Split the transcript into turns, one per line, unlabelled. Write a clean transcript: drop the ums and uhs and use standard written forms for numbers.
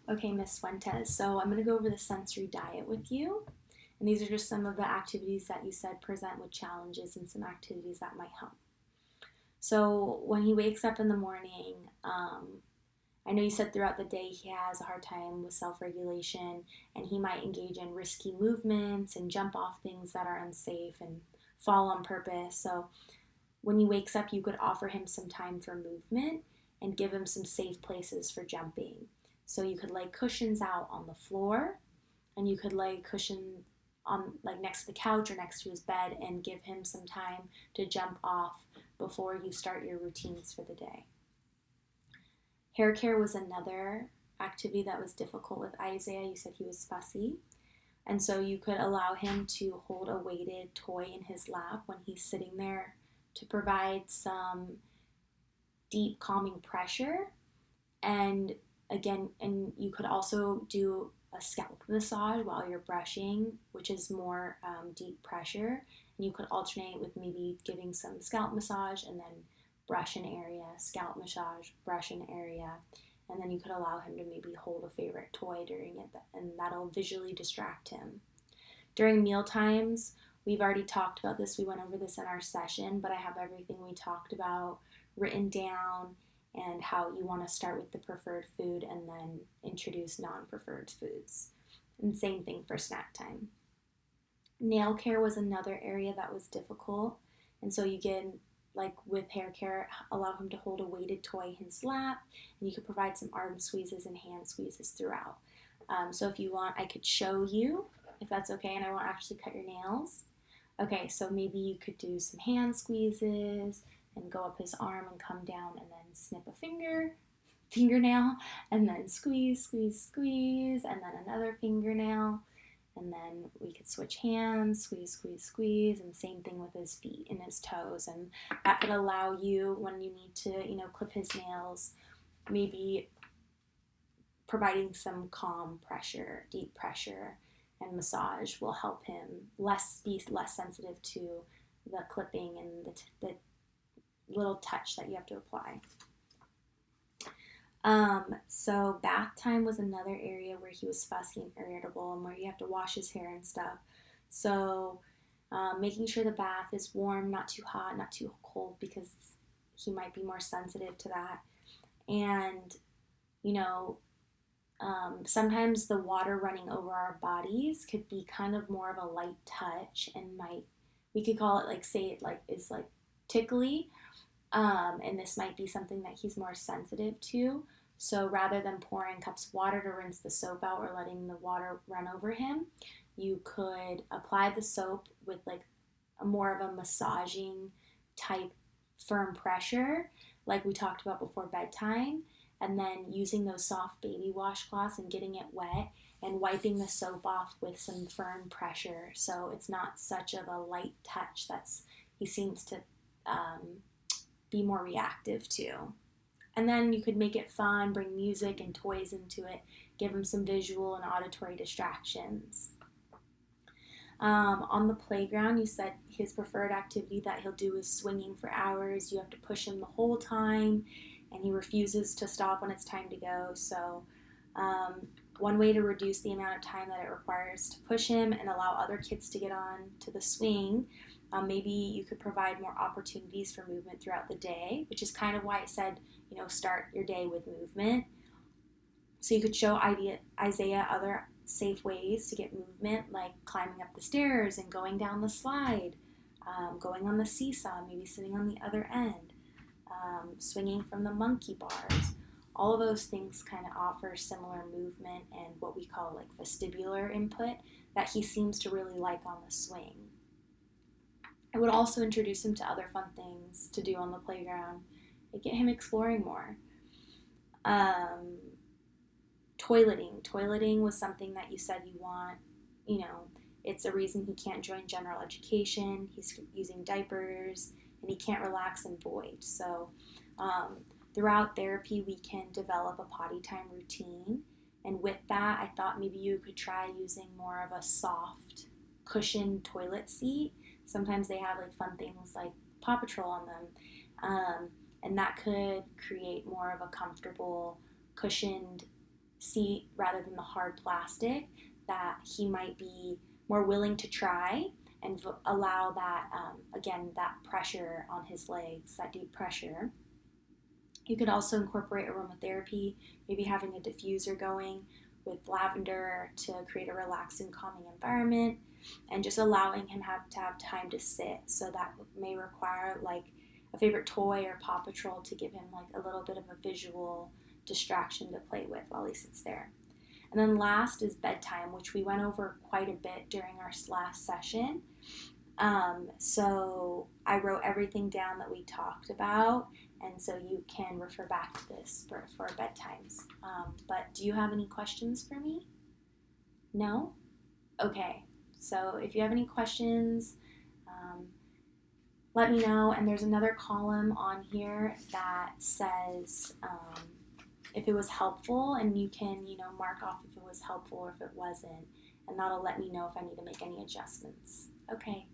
Okay, Miss Fuentes, so I'm going to go over the sensory diet with you. And these are just some of the activities that you said present with challenges and some activities that might help. So when he wakes up in the morning, I know you said throughout the day he has a hard time with self regulation and he might engage in risky movements and jump off things that are unsafe and fall on purpose. So when he wakes up, you could offer him some time for movement and give him some safe places for jumping. So you could lay cushions out on the floor and you could lay cushion on like next to the couch or next to his bed and give him some time to jump off before you start your routines for the day. Hair care was another activity that was difficult with Isaiah. You said he was fussy. And so you could allow him to hold a weighted toy in his lap when he's sitting there to provide some deep calming pressure. And again, and you could also do a scalp massage while you're brushing, which is more deep pressure. And you could alternate with maybe giving some scalp massage and then brush an area, scalp massage, brush an area. And then you could allow him to maybe hold a favorite toy during it, and that'll visually distract him. During meal times, we've already talked about this. We went over this in our session, but I have everything we talked about written down and how you want to start with the preferred food and then introduce non-preferred foods. And same thing for snack time. Nail care was another area that was difficult. And so you get, like with hair care, allow him to hold a weighted toy in his lap, and you could provide some arm squeezes and hand squeezes throughout. So if you want, I could show you if that's okay, and I won't actually cut your nails. Okay, so maybe you could do some hand squeezes and go up his arm and come down and then snip a fingernail, and then squeeze, squeeze, squeeze, and then another fingernail. And then we could switch hands, squeeze, squeeze, squeeze, and same thing with his feet and his toes. And that could allow you, when you need to, clip his nails, maybe providing some calm pressure, deep pressure, and massage will help him be less sensitive to the clipping and the little touch that you have to apply. So bath time was another area where he was fussy and irritable and where you have to wash his hair and stuff. So making sure the bath is warm, not too hot, not too cold, because he might be more sensitive to that. And, sometimes the water running over our bodies could be kind of more of a light touch and we could call it is tickly. And this might be something that he's more sensitive to. So rather than pouring cups of water to rinse the soap out or letting the water run over him, you could apply the soap with more of a massaging type firm pressure, like we talked about before bedtime, and then using those soft baby washcloths and getting it wet and wiping the soap off with some firm pressure. So it's not such of a light touch he seems to be more reactive to. And then you could make it fun, bring music and toys into it, give him some visual and auditory distractions. On the playground, you said his preferred activity that he'll do is swinging for hours. You have to push him the whole time, and he refuses to stop when it's time to go. So one way to reduce the amount of time that it requires to push him and allow other kids to get on to the swing, maybe you could provide more opportunities for movement throughout the day, which is kind of why it said, start your day with movement. So you could show Isaiah other safe ways to get movement, like climbing up the stairs and going down the slide, going on the seesaw, maybe sitting on the other end, swinging from the monkey bars. All of those things kind of offer similar movement and what we call vestibular input that he seems to really like on the swing. I would also introduce him to other fun things to do on the playground and get him exploring more. Toileting was something that you said you want. It's a reason he can't join general education. He's using diapers and he can't relax and void. So throughout therapy, we can develop a potty time routine. And with that, I thought maybe you could try using more of a soft cushioned toilet seat. Sometimes they have fun things like Paw Patrol on them, and that could create more of a comfortable, cushioned seat rather than the hard plastic, that he might be more willing to try and allow that, again, that pressure on his legs, that deep pressure. You could also incorporate aromatherapy, maybe having a diffuser going with lavender to create a relaxing, calming environment, and just allowing him to have time to sit. So that may require like a favorite toy or Paw Patrol to give him like a little bit of a visual distraction to play with while he sits there. And then last is bedtime, which we went over quite a bit during our last session. So I wrote everything down that we talked about, and so you can refer back to this for bedtimes. But do you have any questions for me? No? Okay. So if you have any questions, let me know. And there's another column on here that says if it was helpful, and you can, mark off if it was helpful or if it wasn't. And that'll let me know if I need to make any adjustments. Okay,